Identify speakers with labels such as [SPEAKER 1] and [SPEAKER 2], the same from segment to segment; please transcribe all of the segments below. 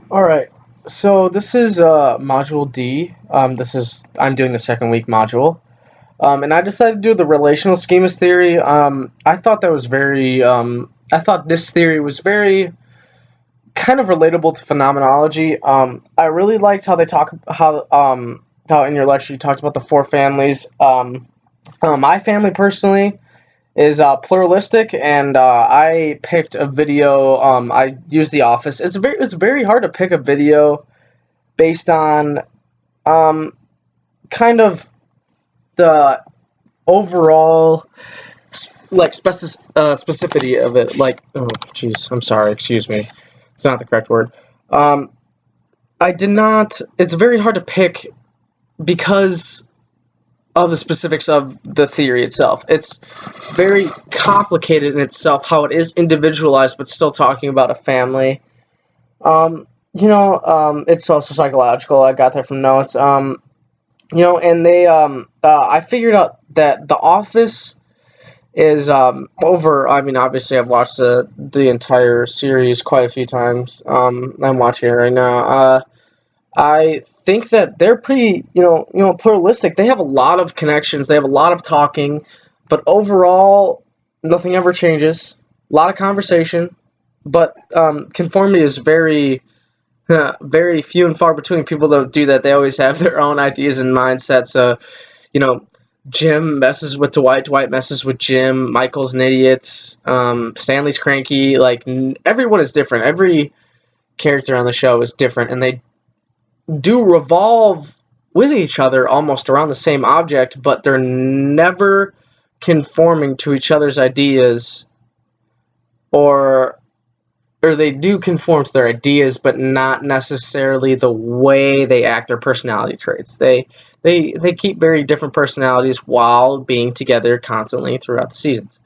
[SPEAKER 1] All right. So this is module D. I'm doing the second week module. And I decided to do the relational schemas theory. I thought this theory was very kind of relatable to phenomenology. I really liked how they talk how in your lecture you talked about the four families. My family personally is pluralistic, and I picked a video. I used The Office. It's very hard to pick a video based on um, kind of the overall specificity of it. Like, oh, jeez, I'm sorry, excuse me, it's not the correct word. Um, I did not. It's very hard to pick because of the specifics of the theory itself. It's very complicated in itself how it is individualized, but still talking about a family. It's also psychological. I got that from notes. And I figured out that The Office is over. I mean, obviously, I've watched the entire series quite a few times. I'm watching it right now. I think that they're pretty, pluralistic. They have a lot of connections. They have a lot of talking, but overall, nothing ever changes. A lot of conversation, but conformity is very, very few and far between. People don't do that. They always have their own ideas and mindsets. You know, Jim messes with Dwight. Dwight messes with Jim. Michael's an idiot. Stanley's cranky. Like everyone is different. Every character on the show is different, and they do revolve with each other almost around the same object, but they're never conforming to each other's ideas, or they do conform to their ideas, but not necessarily the way they act, their personality traits. They keep very different personalities while being together constantly throughout the seasons.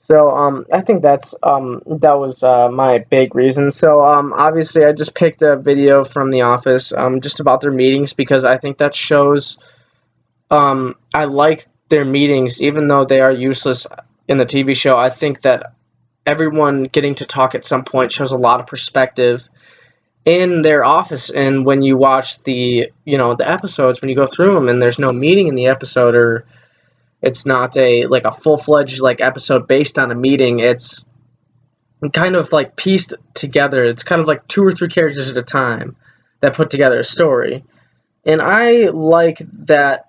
[SPEAKER 1] So I think that was my big reason. So obviously, I just picked a video from The Office just about their meetings because I think that shows I like their meetings, even though they are useless in the TV show. I think that everyone getting to talk at some point shows a lot of perspective in their office. And when you watch the episodes, when you go through them, and there's no meeting in the episode, or it's not a full-fledged episode based on a meeting. It's kind of like pieced together. It's kind of like two or three characters at a time that put together a story. And I like that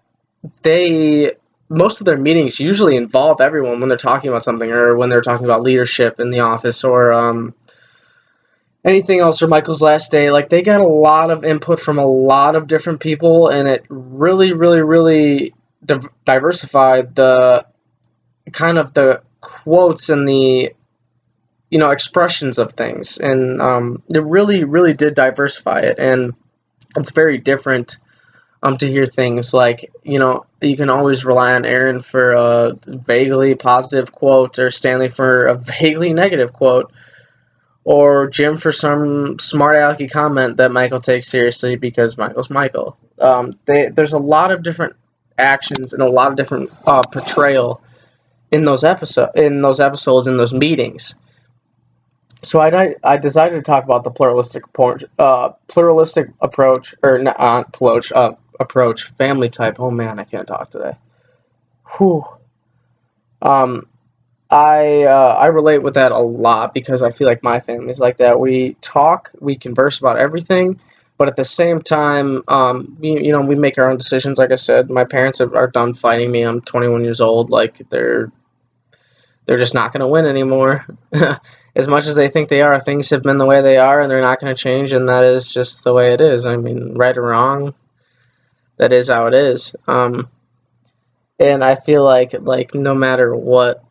[SPEAKER 1] they most of their meetings usually involve everyone when they're talking about something, or when they're talking about leadership in the office, or anything else, or Michael's last day. Like, they got a lot of input from a lot of different people, and it really, really, really diversified the kind of the quotes and the expressions of things, and it really, really did diversify it, and it's very different to hear things like, you can always rely on Aaron for a vaguely positive quote, or Stanley for a vaguely negative quote, or Jim for some smart alecky comment that Michael takes seriously because Michael's Michael. There's a lot of different actions and a lot of different portrayal in those episodes, in those meetings. So I decided to talk about the pluralistic approach, or not approach, family type. Oh man, I can't talk today. Whew. Um, I relate with that a lot because I feel like my family's like that. We talk, we converse about everything, but at the same time, we make our own decisions. Like I said, my parents are done fighting me. I'm 21 years old. Like, they're just not going to win anymore. As much as they think they are, things have been the way they are, and they're not going to change, and that is just the way it is. I mean, right or wrong, that is how it is. And I feel like no matter what,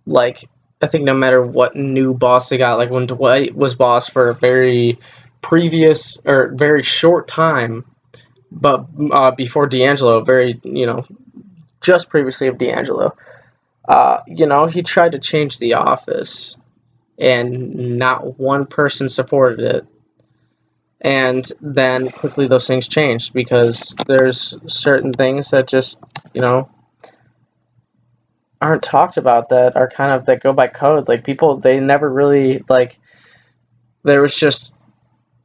[SPEAKER 1] like I think no matter what new boss they got, like when Dwight was boss for a very previous or very short time, but before D'Angelo, very just previously of D'Angelo. He tried to change the office, and not one person supported it. And then quickly those things changed because there's certain things that just, aren't talked about, that are kind of that go by code. Like, people, they never really, like, there was just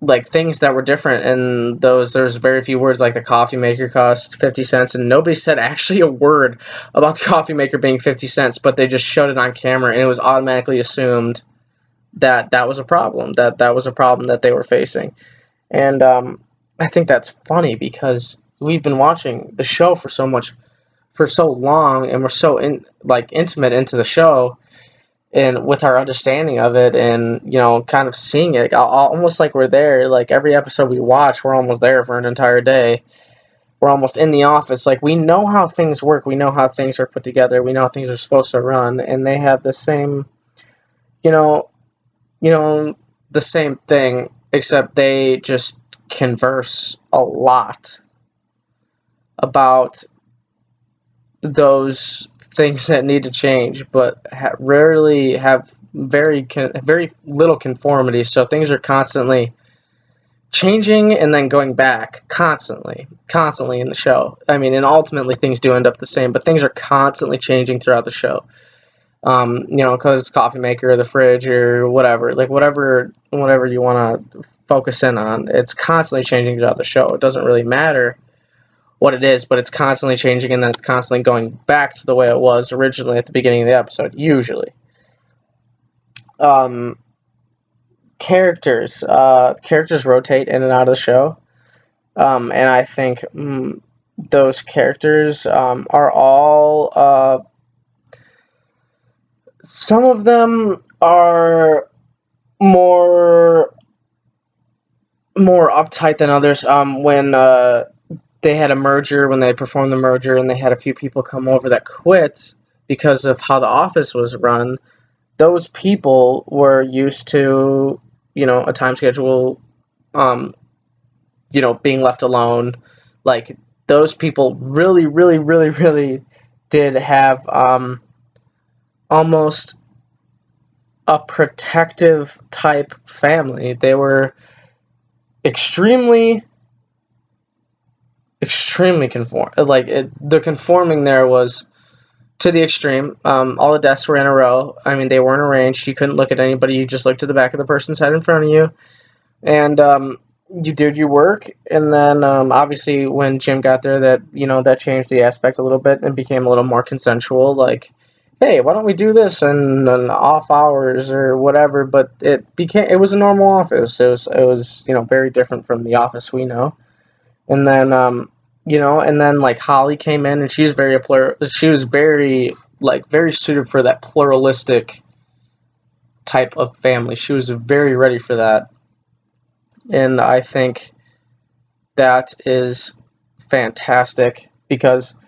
[SPEAKER 1] like things that were different in those. There's very few words, like the coffee maker cost 50 cents, and nobody said actually a word about the coffee maker being 50 cents, but they just showed it on camera, and it was automatically assumed that that was a problem, that was a problem that they were facing. And I think that's funny because we've been watching the show for so long, and we're so intimate into the show, and with our understanding of it, and kind of seeing it almost like we're there. Like every episode we watch, we're almost there for an entire day. We're almost in the office. Like we know how things work, we know how things are put together, we know how things are supposed to run, and they have the same, you know, the same thing, except they just converse a lot about those things that need to change, but rarely have very little conformity. So things are constantly changing and then going back constantly in the show. I mean, and ultimately things do end up the same, but things are constantly changing throughout the show. Because it's coffee maker or the fridge or whatever, like whatever you want to focus in on, it's constantly changing throughout the show. It doesn't really matter what it is, but it's constantly changing, and then it's constantly going back to the way it was originally at the beginning of the episode, usually. Characters rotate in and out of the show, and I think those characters are all... some of them are more uptight than others. When they had a merger, when they performed the merger, and they had a few people come over that quit because of how the office was run, those people were used to, a time schedule, being left alone. Like, those people really, really, really, really did have almost a protective type family. They were extremely conform. The conforming there was to the extreme. All the desks were in a row. I mean, they weren't arranged. You couldn't look at anybody. You just looked at the back of the person's head in front of you, and you did your work. And then obviously when Jim got there, that changed the aspect a little bit and became a little more consensual. Like, hey, why don't we do this in off hours or whatever? But it was a normal office. It was very different from the office we know. And then like Holly came in, and she was very suited for that pluralistic type of family. She was very ready for that. And I think that is fantastic because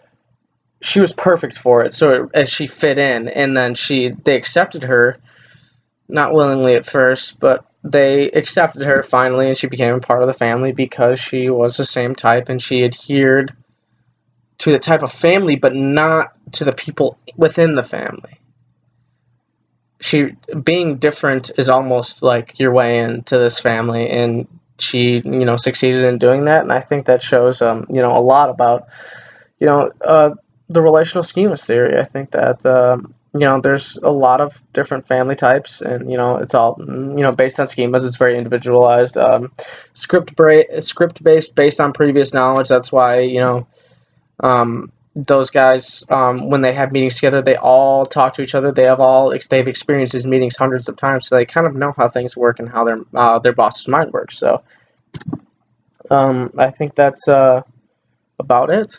[SPEAKER 1] she was perfect for it. So as she fit in, and then they accepted her, not willingly at first, but they accepted her finally, and she became a part of the family because she was the same type, and she adhered to the type of family, but not to the people within the family. Being different is almost like your way into this family, and she, succeeded in doing that, and I think that shows, a lot about, the relational schemas theory. I think that, there's a lot of different family types, and, it's all, based on schemas. It's very individualized, script-based, based on previous knowledge. That's why, those guys, when they have meetings together, they all talk to each other. They've experienced these meetings hundreds of times, so they kind of know how things work and how their boss's mind works. So, I think that's about it.